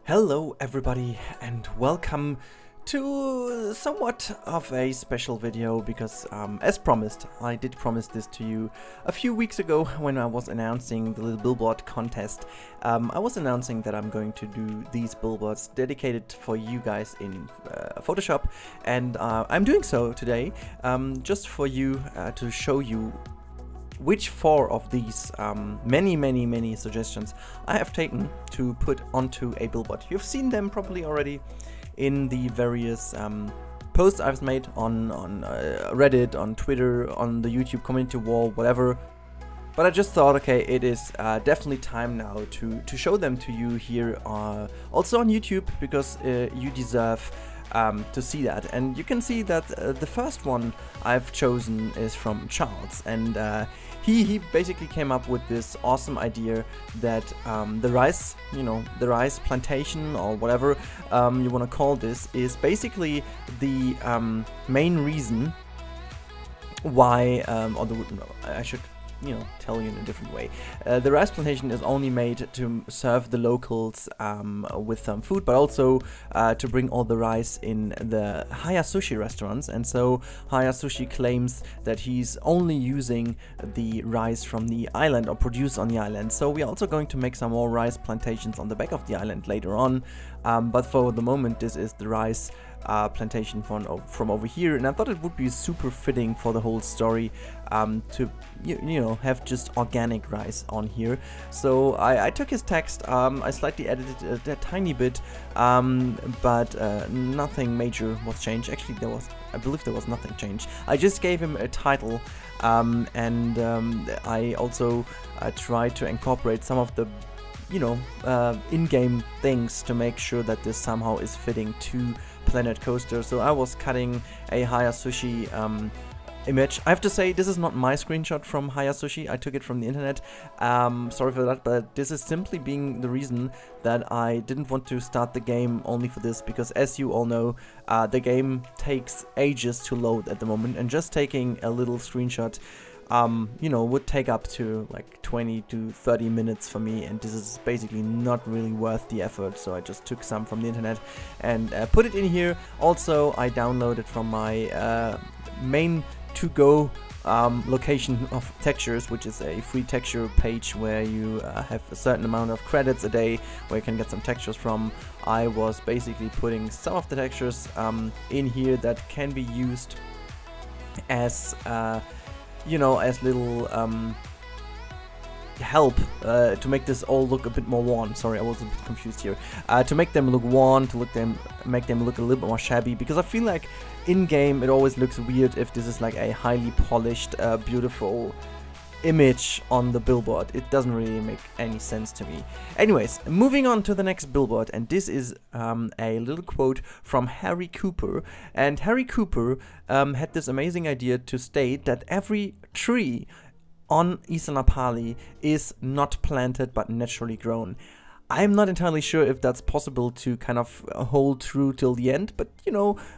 Hello everybody and welcome to somewhat of a special video because as promised, I did promise this to you a few weeks ago when I was announcing the little billboard contest. I was announcing that I'm going to do these billboards dedicated for you guys in Photoshop, and I'm doing so today just for you to show you which four of these many suggestions I have taken to put onto a billboard. You've seen them probably already in the various posts I've made on Reddit, on Twitter, on the YouTube community wall, whatever. But I just thought, okay, it is definitely time now to show them to you here, also on YouTube, because you deserve to see that. And you can see that the first one I've chosen is from Charles, and he basically came up with this awesome idea that the rice, the rice plantation or whatever you want to call this, is basically the main reason why, I should tell you in a different way. The rice plantation is only made to serve the locals with some food, but also to bring all the rice in the Haya Sushi restaurants. And so Haya Sushi claims that he's only using the rice from the island or produced on the island. So we're also going to make some more rice plantations on the back of the island later on. But for the moment, this is the rice plantation from over here, and I thought it would be super fitting for the whole story to have just organic rice on here. So I took his text, I slightly edited it a tiny bit, but nothing major was changed. Actually, I believe there was nothing changed. I just gave him a title, and I also tried to incorporate some of the in-game things to make sure that this somehow is fitting to Planet Coaster. So I was cutting a Haya Sushi image. I have to say, this is not my screenshot from Haya Sushi. I took it from the internet. Sorry for that, but this is simply being the reason that I didn't want to start the game only for this, because as you all know, the game takes ages to load at the moment, and just taking a little screenshot would take up to like 20 to 30 minutes for me, and this is basically not really worth the effort. So I just took some from the internet and put it in here. Also, I downloaded from my main to-go location of textures, which is a free texture page where you have a certain amount of credits a day where you can get some textures from. I was basically putting some of the textures in here that can be used as as little help to make this all look a bit more worn. Sorry, I was a bit confused here. To make them look worn, make them look a little bit more shabby, because I feel like in-game it always looks weird if this is like a highly polished, beautiful image on the billboard. It doesn't really make any sense to me. Anyways, moving on to the next billboard, and this is a little quote from Harry Cooper. And Harry Cooper had this amazing idea to state that every tree on Isla Napali is not planted but naturally grown. I'm not entirely sure if that's possible to kind of hold true till the end, but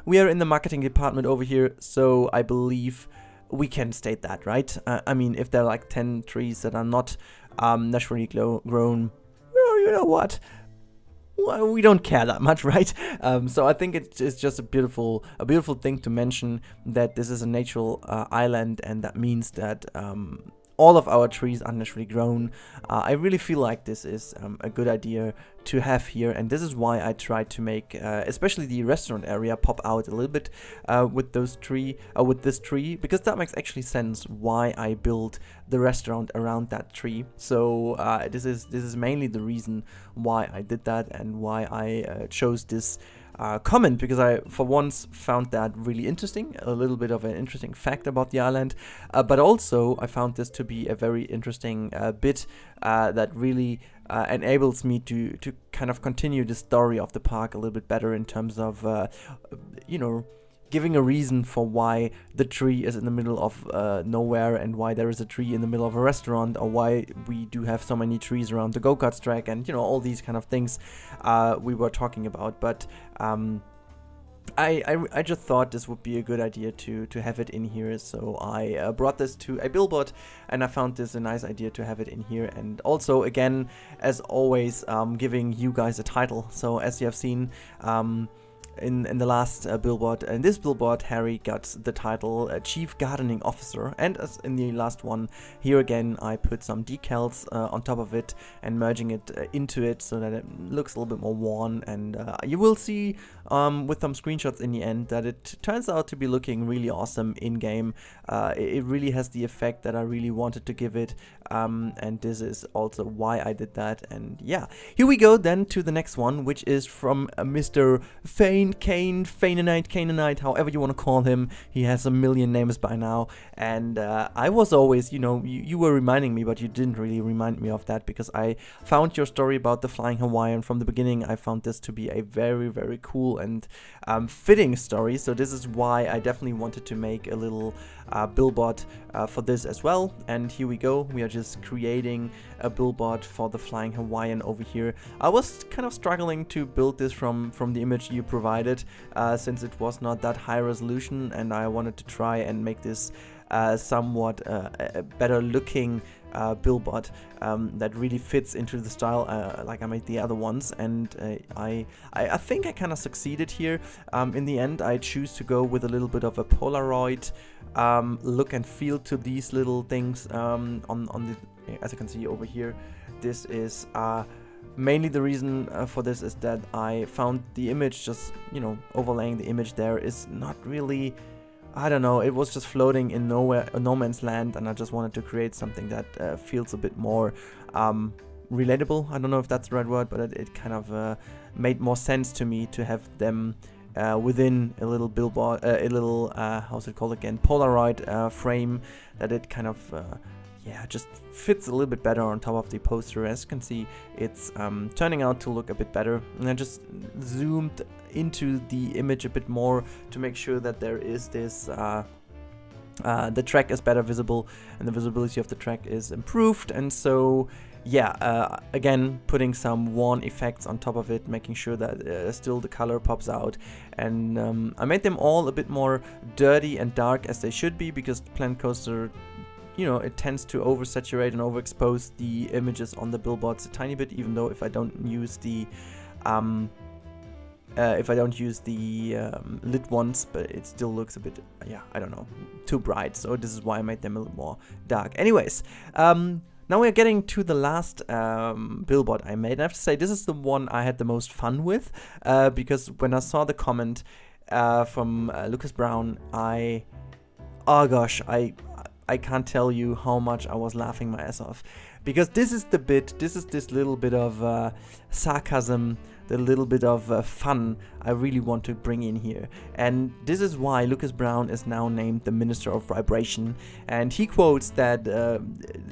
we are in the marketing department over here, so I believe we can state that, right? I mean, if there are like 10 trees that are not naturally grown, well, you know what? Well, we don't care that much, right? So I think it's just a beautiful thing to mention that this is a natural island, and that means that all of our trees are naturally grown. I really feel like this is a good idea to have here, and this is why I tried to make especially the restaurant area pop out a little bit with this tree, because that makes actually sense why I built the restaurant around that tree. So this is mainly the reason why I did that, and why I chose this comment, because I for once found that really interesting, a little bit of an interesting fact about the island, but also I found this to be a very interesting bit that really enables me to kind of continue the story of the park a little bit better, in terms of giving a reason for why the tree is in the middle of nowhere, and why there is a tree in the middle of a restaurant, or why we do have so many trees around the go-kart track, and all these kind of things we were talking about. But I just thought this would be a good idea to have it in here, so I brought this to a billboard, and I found this a nice idea to have it in here. And also, again, as always, giving you guys a title. So as you have seen, in the last billboard, in this billboard, Harry got the title Chief Gardening Officer, and as in the last one, here again I put some decals on top of it and merging it into it so that it looks a little bit more worn. And you will see with some screenshots in the end that it turns out to be looking really awesome in game. It really has the effect that I really wanted to give it, and this is also why I did that. And yeah, here we go then to the next one, which is from Mr. Canaanite, however you want to call him. He has a million names by now, and I was always, you know, you were reminding me, but you didn't really remind me of that, because I found your story about the Flying Hawaiian from the beginning. I found this to be a very, very cool and fitting story, so this is why I definitely wanted to make a little billboard for this as well. And here we go, we are just creating a billboard for the Flying Hawaiian over here. I was kind of struggling to build this from the image you provided, since it was not that high resolution, and I wanted to try and make this somewhat a better looking billboard that really fits into the style like I made the other ones. And I think I kind of succeeded here. In the end, I choose to go with a little bit of a Polaroid look and feel to these little things on the, as you can see over here. This is mainly the reason for this is that I found the image, just, you know, overlaying the image there is not really, I don't know, it was just floating in nowhere, no man's land, and I just wanted to create something that feels a bit more relatable. I don't know if that's the right word, but it kind of made more sense to me to have them within a little billboard, a little, how's it called again, Polaroid frame, that it kind of yeah, just fits a little bit better on top of the poster. As you can see, it's turning out to look a bit better, and I just zoomed into the image a bit more to make sure that there is this the track is better visible and the visibility of the track is improved. And so yeah, again, putting some worn effects on top of it, making sure that still the color pops out. And I made them all a bit more dirty and dark, as they should be, because Planet Coaster, you know, it tends to oversaturate and overexpose the images on the billboards a tiny bit, even though if I don't use the lit ones, but it still looks a bit, yeah, I don't know, too bright. So this is why I made them a little more dark. Anyways, now we're getting to the last billboard I made. And I have to say, this is the one I had the most fun with, because when I saw the comment from Lucas Brown, oh gosh, I can't tell you how much I was laughing my ass off, because this is this little bit of sarcasm, the little bit of fun I really want to bring in here. And this is why Lucas Brown is now named the Minister of Vibration. And he quotes that,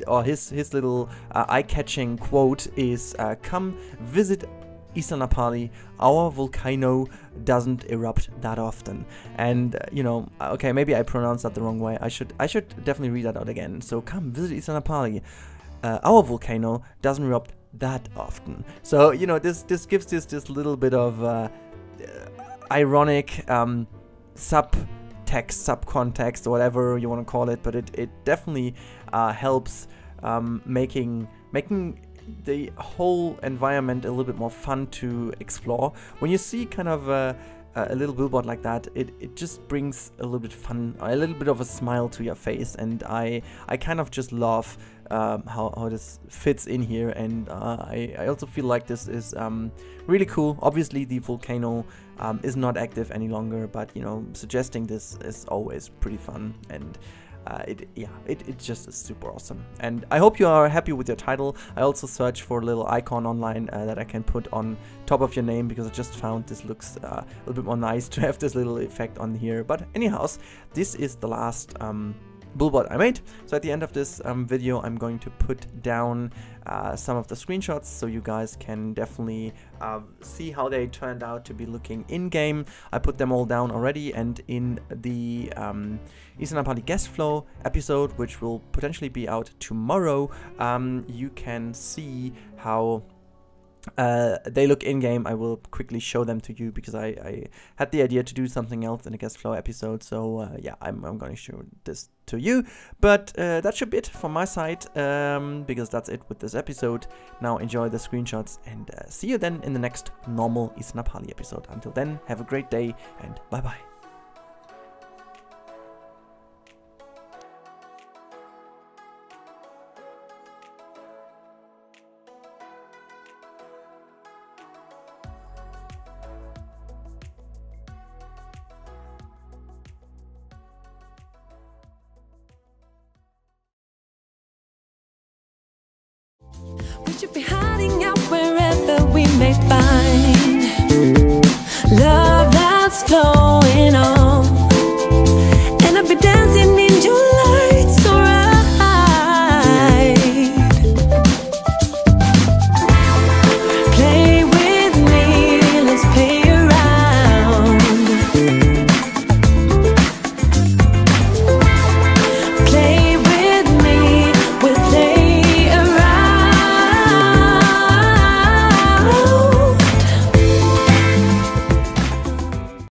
or his little eye-catching quote is, "Come visit Isla Napali, our volcano doesn't erupt that often." And you know, okay, maybe I pronounced that the wrong way. I should definitely read that out again. So, come visit Isla Napali, our volcano doesn't erupt that often. So, you know, this gives this little bit of ironic subtext, subcontext, or whatever you want to call it, but it definitely helps making the whole environment a little bit more fun to explore. When you see kind of a little billboard like that, it just brings a little bit fun, a little bit of a smile to your face. And I kind of just love how this fits in here. And I also feel like this is really cool. Obviously the volcano is not active any longer, but you know, suggesting this is always pretty fun. And it just is super awesome. And I hope you are happy with your title. I also searched for a little icon online that I can put on top of your name, because I just found this looks a little bit more nice to have this little effect on here. But anyhow, this is the last billboard I made. So at the end of this video, I'm going to put down some of the screenshots so you guys can definitely see how they turned out to be looking in game. I put them all down already, and in the Isla Napali guest flow episode, which will potentially be out tomorrow, you can see how They look in-game. I will quickly show them to you because I had the idea to do something else in a guest flow episode. So yeah, I'm going to show this to you. But that should be it from my side, because that's it with this episode. Now enjoy the screenshots and see you then in the next normal Isla Napali episode. Until then, have a great day and bye-bye.